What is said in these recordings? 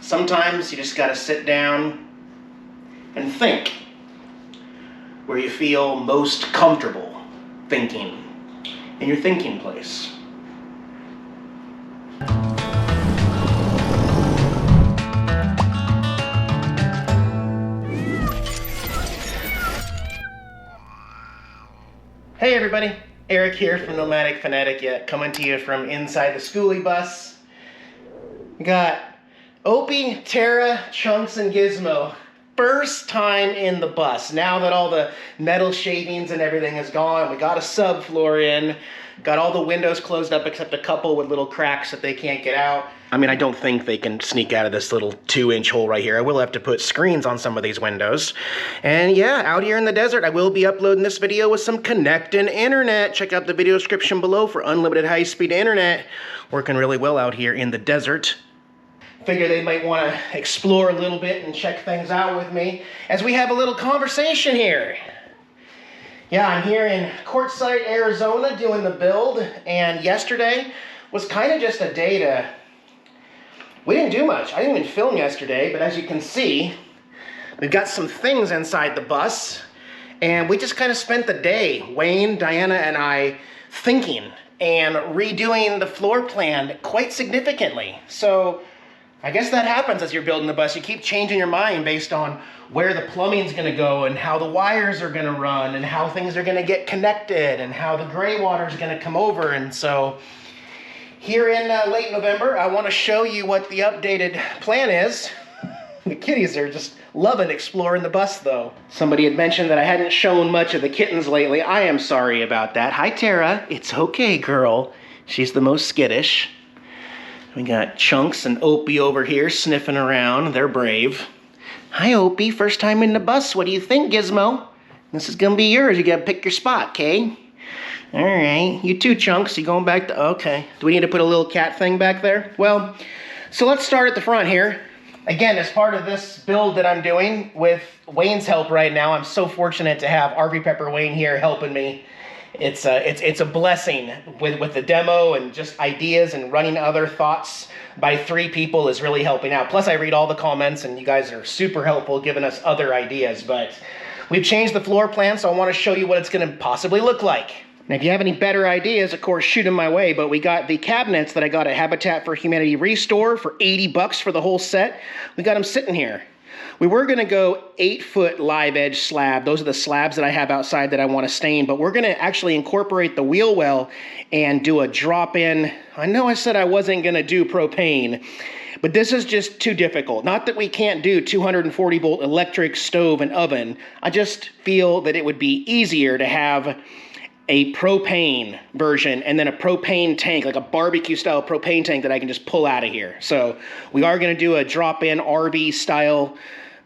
Sometimes you just gotta sit down and think where you feel most comfortable thinking, in your thinking place. Hey everybody, Eric here from Nomadic Fanatic, coming to you from inside the schoolie bus. We got Opie, Tara, Chunks, and Gizmo. First time in the bus. Now that all the metal shavings and everything is gone, we got a subfloor in, got all the windows closed up except a couple with little cracks that they can't get out. I mean, I don't think they can sneak out of this little 2-inch hole right here. I will have to put screens on some of these windows. And yeah, out here in the desert, I will be uploading this video with some Canadien internet. Check out the video description below for unlimited high-speed internet. Working really well out here in the desert. Figure they might want to explore a little bit and check things out with me as we have a little conversation here. Yeah, I'm here in Quartzsite, Arizona doing the build, and yesterday was kind of just a day to... We didn't do much. I didn't even film yesterday, but as you can see, we've got some things inside the bus, and we just kind of spent the day, Wayne, Diana, and I, thinking and redoing the floor plan quite significantly. So I guess that happens as you're building the bus. You keep changing your mind based on where the plumbing's gonna go and how the wires are gonna run and how things are gonna get connected and how the gray water's gonna come over. And so here in late November, I wanna show you what the updated plan is. The kitties are just loving exploring the bus though. Somebody had mentioned that I hadn't shown much of the kittens lately. I am sorry about that. Hi Tara, it's okay girl. She's the most skittish. We got Chunks and Opie over here sniffing around. They're brave. Hi, Opie. First time in the bus. What do you think, Gizmo? This is going to be yours. You got to pick your spot, okay? All right. You too, Chunks. You going back to... Okay. Do we need to put a little cat thing back there? Well, so let's start at the front here. Again, as part of this build that I'm doing with Wayne's help right now, I'm so fortunate to have RV Pepper Wayne here helping me. It's a blessing with the demo and just ideas, and running other thoughts by 3 people is really helping out. Plus I read all the comments and you guys are super helpful giving us other ideas. But we've changed the floor plan, so I want to show you what it's going to possibly look like. Now if you have any better ideas, of course shoot them my way, but we got the cabinets that I got at Habitat for Humanity Restore for 80 bucks for the whole set. We got them sitting here. We were going to go 8-foot live edge slab. Those are the slabs that I have outside that I want to stain, but we're going to actually incorporate the wheel well and do a drop-in. I know I said I wasn't going to do propane, but this is just too difficult. Not that we can't do 240-volt electric stove and oven. I just feel that it would be easier to have a propane version and then a propane tank, like a barbecue style propane tank that I can just pull out of here. So we are going to do a drop-in RV style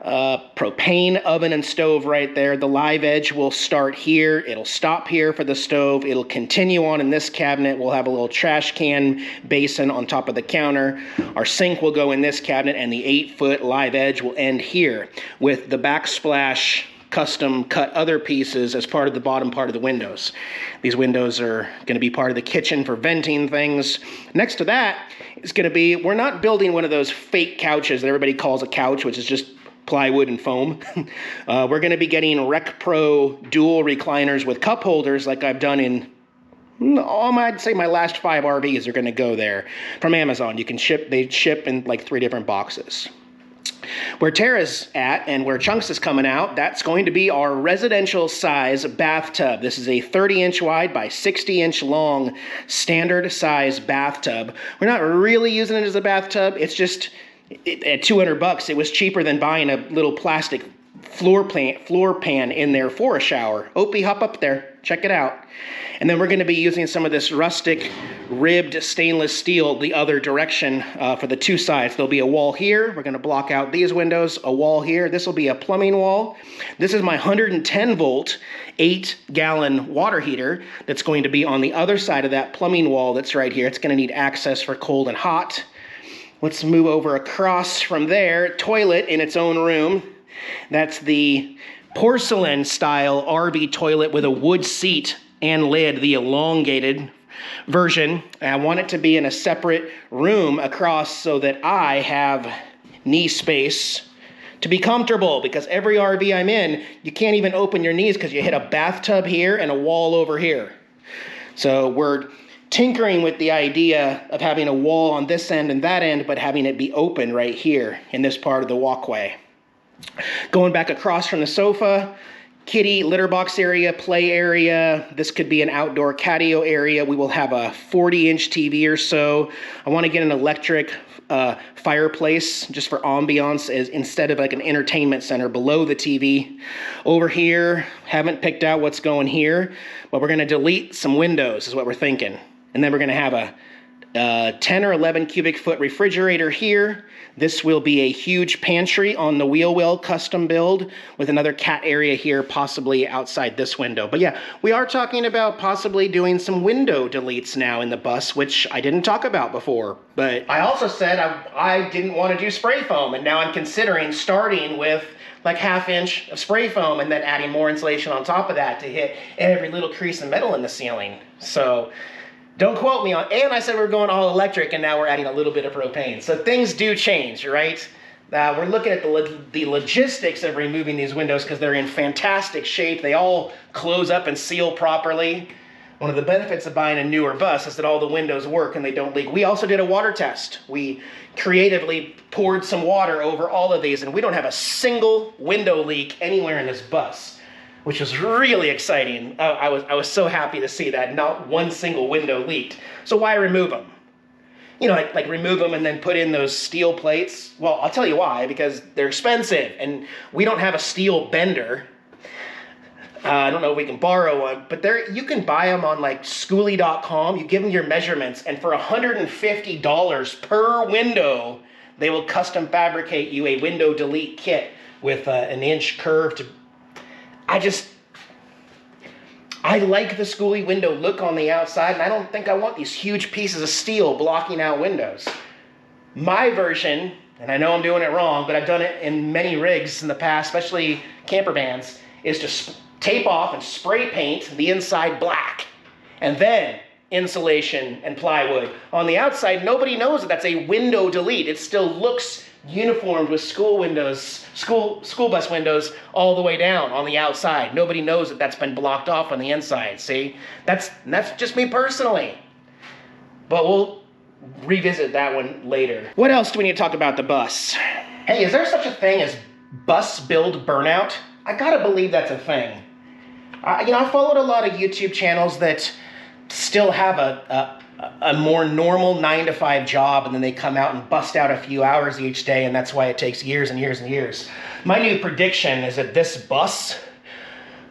propane oven and stove right there. The live edge will start here. It'll stop here for the stove. It'll continue on in this cabinet. We'll have a little trash can basin on top of the counter. Our sink will go in this cabinet, and the 8-foot live edge will end here with the backsplash custom cut other pieces as part of the bottom part of the windows. These windows are going to be part of the kitchen for venting things. Next to that is going to be, we're not building one of those fake couches that everybody calls a couch, which is just plywood and foam. We're going to be getting Rec Pro dual recliners with cup holders like I've done in, I'd say my last 5 RVs are going to go there from Amazon. You can ship, they ship in like 3 different boxes. Where Tara's at and where Chunks is coming out, that's going to be our residential size bathtub. This is a 30-inch wide by 60-inch long standard size bathtub. We're not really using it as a bathtub. It's just, at 200 bucks, it was cheaper than buying a little plastic floor pan in there for a shower. Opie, hop up there. Check it out. And then we're going to be using some of this rustic ribbed stainless steel the other direction for the 2 sides. There'll be a wall here. We're going to block out these windows, a wall here. This will be a plumbing wall. This is my 110 volt, 8-gallon water heater that's going to be on the other side of that plumbing wall that's right here. It's going to need access for cold and hot. Let's move over across from there. Toilet in its own room. That's the porcelain style RV toilet with a wood seat and lid, the elongated version. I want it to be in a separate room across so that I have knee space to be comfortable, because every RV I'm in, you can't even open your knees because you hit a bathtub here and a wall over here. So we're tinkering with the idea of having a wall on this end and that end, but having it be open right here in this part of the walkway. Going back across from the sofa, kitty litter box area, play area. This could be an outdoor catio area. We will have a 40-inch TV or so. I want to get an electric fireplace just for ambiance instead of like an entertainment center below the TV. Over here, haven't picked out what's going here, but we're going to delete some windows is what we're thinking. And then we're going to have a 10 or 11 cubic foot refrigerator here. This will be a huge pantry on the wheel well custom build with another cat area here, possibly outside this window. But yeah, we are talking about possibly doing some window deletes now in the bus, which I didn't talk about before. But I also said I didn't want to do spray foam, and now I'm considering starting with like 1/2 inch of spray foam and then adding more insulation on top of that to hit every little crease and metal in the ceiling. So don't quote me on, and I said we're going all electric, and now we're adding a little bit of propane. So things do change, right? We're looking at the logistics of removing these windows because they're in fantastic shape. They all close up and seal properly. One of the benefits of buying a newer bus is that all the windows work and they don't leak. We also did a water test. We creatively poured some water over all of these, and we don't have a single window leak anywhere in this bus, which was really exciting. I was so happy to see that not one single window leaked. So why remove them? You know, like remove them and then put in those steel plates. Well, I'll tell you why, because they're expensive and we don't have a steel bender. I don't know if we can borrow one, but you can buy them on like schooly.com. You give them your measurements, and for $150 per window, they will custom fabricate you a window delete kit with an inch curve to... I like the schooly window look on the outside, and I don't think I want these huge pieces of steel blocking out windows. My version, and I know I'm doing it wrong, but I've done it in many rigs in the past, especially camper vans, is to tape off and spray paint the inside black, and then insulation and plywood. On the outside, nobody knows that that's a window delete. It still looks uniformed with school windows, school bus windows all the way down on the outside. Nobody knows that that's been blocked off on the inside. See, that's just me personally. But we'll revisit that one later. What else do we need to talk about the bus? Hey, is there such a thing as bus build burnout? I gotta believe that's a thing. I followed a lot of YouTube channels that still have a more normal 9-to-5 job, and then they come out and bust out a few hours each day, and that's why it takes years and years and years. My new prediction is that this bus,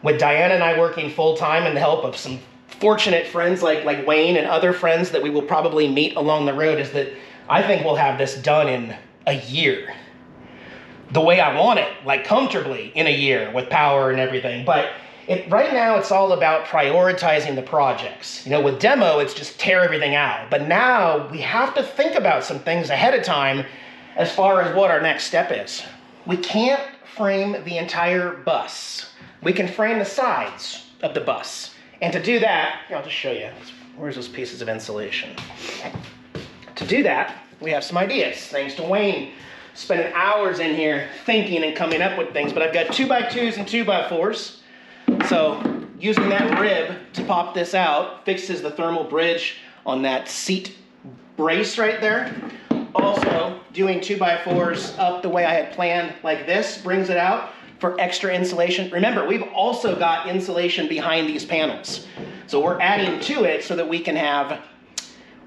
with Diana and I working full-time and the help of some fortunate friends like Wayne and other friends that we will probably meet along the road, is that I think we'll have this done in a year. The way I want it, like comfortably in a year with power and everything. But right now, it's all about prioritizing the projects. You know, with demo, it's just tear everything out. But now we have to think about some things ahead of time as far as what our next step is. We can't frame the entire bus. We can frame the sides of the bus. And to do that, I'll just show you. Where's those pieces of insulation? To do that, we have some ideas. Thanks to Wayne spending hours in here thinking and coming up with things. But I've got 2x2s and 2x4s. So using that rib to pop this out fixes the thermal bridge on that seat brace right there. Also, doing 2x4s up the way I had planned like this brings it out for extra insulation. Remember, we've also got insulation behind these panels. So we're adding to it so that we can have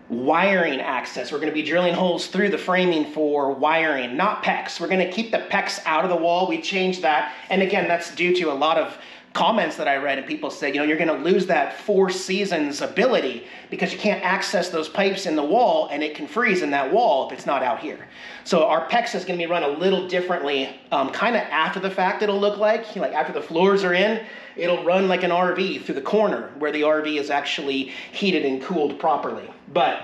wiring access. We're going to be drilling holes through the framing for wiring, not PEX. We're going to keep the PEX out of the wall. We changed that. And again, that's due to a lot of comments that I read, and people said, you're going to lose that 4 seasons ability because you can't access those pipes in the wall, and it can freeze in that wall if it's not out here. So our PEX is going to be run a little differently, kind of after the fact. It'll look like after the floors are in, it'll run like an RV through the corner where the RV is actually heated and cooled properly. But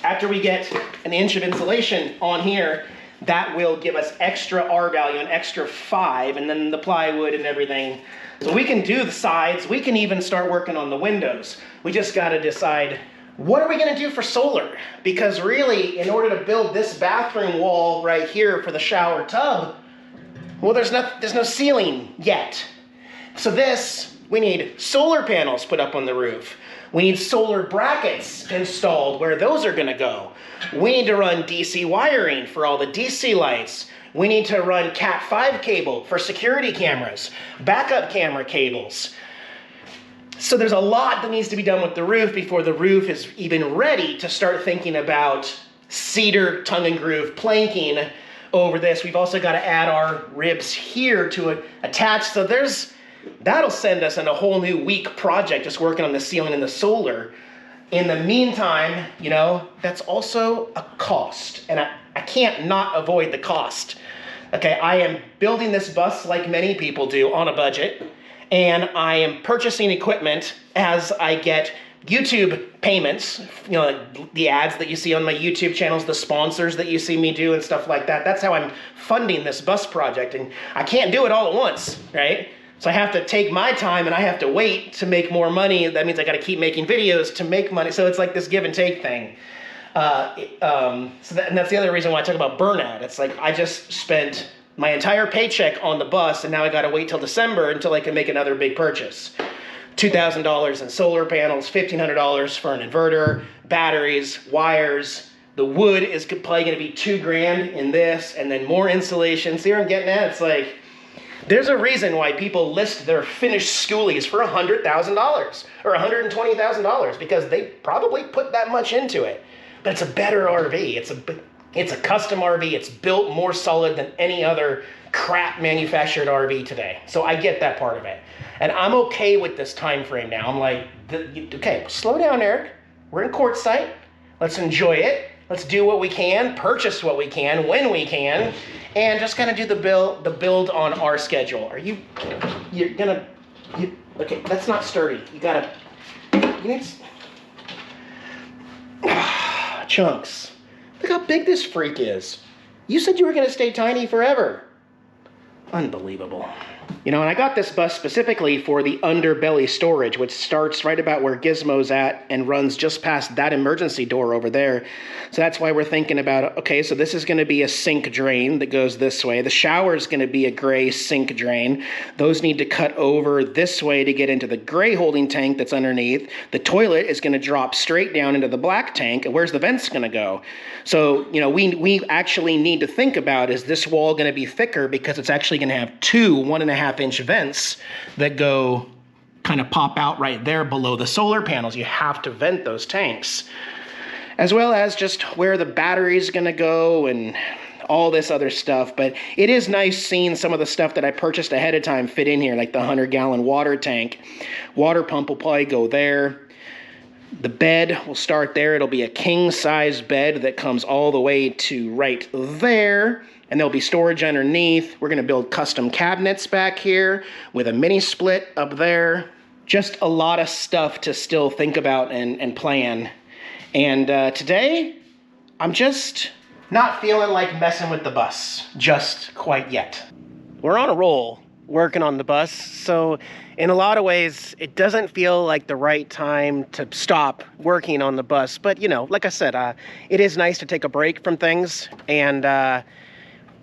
after we get an inch of insulation on here, that will give us extra R value, an extra 5, and then the plywood and everything So we can do the sides. We can even start working on the windows. We just got to decide, what are we going to do for solar? Because really, in order to build this bathroom wall right here for the shower tub, well, there's no ceiling yet. So we need solar panels put up on the roof. We need solar brackets installed where those are going to go. We need to run DC wiring for all the DC lights. We need to run Cat 5 cable for security cameras, backup camera cables. So there's a lot that needs to be done with the roof before the roof is even ready to start thinking about cedar tongue and groove planking over this. We've also got to add our ribs here to attach. So that'll send us on a whole new week project just working on the ceiling and the solar. In the meantime, you know, that's also a cost, and I can't not avoid the cost. Okay, I am building this bus like many people do on a budget, and I am purchasing equipment as I get YouTube payments, you know, like the ads that you see on my YouTube channels, the sponsors that you see me do and stuff like that. That's how I'm funding this bus project, and I can't do it all at once, right? So I have to take my time and I have to wait to make more money. That means I got to keep making videos to make money. So it's like this give and take thing. And that's the other reason why I talk about burnout. It's like I just spent my entire paycheck on the bus, and now I got to wait till December until I can make another big purchase. $2,000 in solar panels, $1,500 for an inverter, batteries, wires. The wood is probably going to be $2,000 in this, and then more insulation. See where I'm getting at? It's like, there's a reason why people list their finished schoolies for $100,000 or $120,000, because they probably put that much into it. But it's a better RV. It's a custom RV. It's built more solid than any other crap manufactured RV today. So I get that part of it. And I'm okay with this time frame now. I'm like, okay, slow down, Eric. We're in quartzsite. Let's enjoy it. Let's do what we can, purchase what we can, when we can, and just kind of do the build on our schedule. Okay, that's not sturdy. You need chunks. Look how big this freak is. You said you were gonna stay tiny forever. Unbelievable. You know, and I got this bus specifically for the underbelly storage, which starts right about where Gizmo's at and runs just past that emergency door over there. So that's why we're thinking about, okay, so this is going to be a sink drain that goes this way. The shower is going to be a gray sink drain. Those need to cut over this way to get into the gray holding tank that's underneath. The toilet is going to drop straight down into the black tank. And where's the vents going to go? So, you know, we actually need to think about, is this wall going to be thicker, because it's actually going to have two 1.5-inch vents that go kind of pop out right there below the solar panels. You have to vent those tanks, as well as just where the battery is going to go and all this other stuff. But it is nice seeing some of the stuff that I purchased ahead of time fit in here, like the 100-gallon water tank. Water pump will probably go there. The bed will start there. It'll be a king-size bed that comes all the way to right there. And there'll be storage underneath. We're going to build custom cabinets back here with a mini split up there. Just a lot of stuff to still think about and plan. And today, I'm just not feeling like messing with the bus just quite yet. We're on a roll working on the bus, so in a lot of ways, it doesn't feel like the right time to stop working on the bus. But, you know, like I said, it is nice to take a break from things, and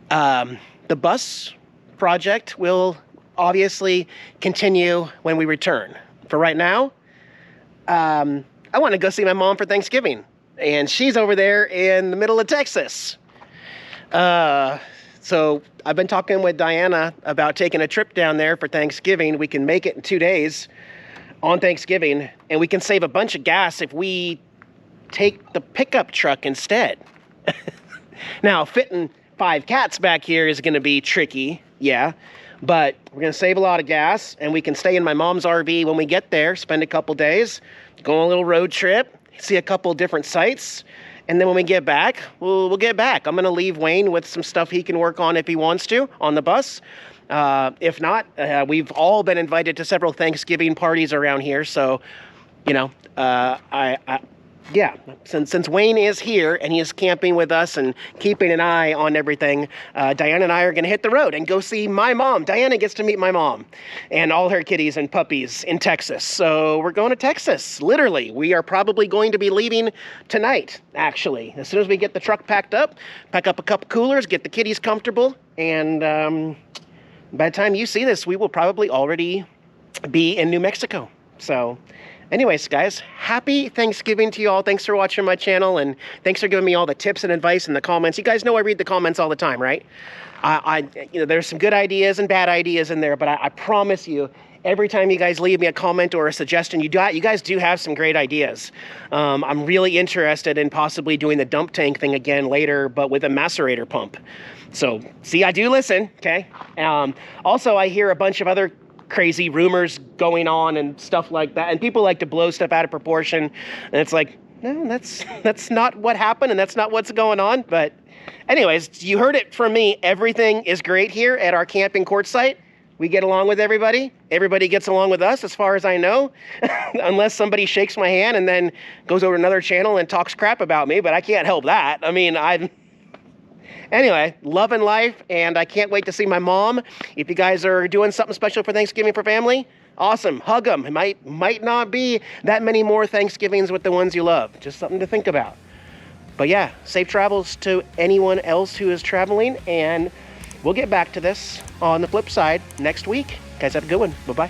the bus project will obviously continue when we return. For right now, I want to go see my mom for Thanksgiving, and she's over there in the middle of Texas. So I've been talking with Diana about taking a trip down there for Thanksgiving. We can make it in 2 days on Thanksgiving, and we can save a bunch of gas if we take the pickup truck instead. Now, fitting 5 cats back here is going to be tricky, yeah, but we're going to save a lot of gas, and we can stay in my mom's RV when we get there, spend a couple days, go on a little road trip, see a couple different sites, and then when we get back, we'll get back. I'm going to leave Wayne with some stuff he can work on if he wants to on the bus. If not, we've all been invited to several Thanksgiving parties around here, so, you know, yeah, since Wayne is here and he is camping with us and keeping an eye on everything, Diana and I are going to hit the road and go see my mom. Diana gets to meet my mom and all her kitties and puppies in Texas. So we're going to Texas, literally. We are probably going to be leaving tonight, actually. As soon as we get the truck packed up, pack up a couple coolers, get the kitties comfortable, and by the time you see this, we will probably already be in New Mexico. So anyways, guys, happy Thanksgiving to you all. Thanks for watching my channel, and thanks for giving me all the tips and advice in the comments. You guys know I read the comments all the time, right? You know, there's some good ideas and bad ideas in there, but I promise you, every time you guys leave me a comment or a suggestion, you guys do have some great ideas. I'm really interested in possibly doing the dump tank thing again later, but with a macerator pump. So, see, I do listen, okay? Also, I hear a bunch of other crazy rumors going on and stuff like that, and people like to blow stuff out of proportion, and it's like, no, that's not what happened, and that's not what's going on. But anyways, you heard it from me. Everything is great here at our camping court site. We get along with everybody. Everybody gets along with us, as far as I know, unless somebody shakes my hand and then goes over to another channel and talks crap about me, but I can't help that. I mean, anyway, love and life, and I can't wait to see my mom. If you guys are doing something special for Thanksgiving for family, awesome. Hug them. It might not be that many more Thanksgivings with the ones you love. Just something to think about. But yeah, safe travels to anyone else who is traveling, and we'll get back to this on the flip side next week. Guys, have a good one. Bye-bye.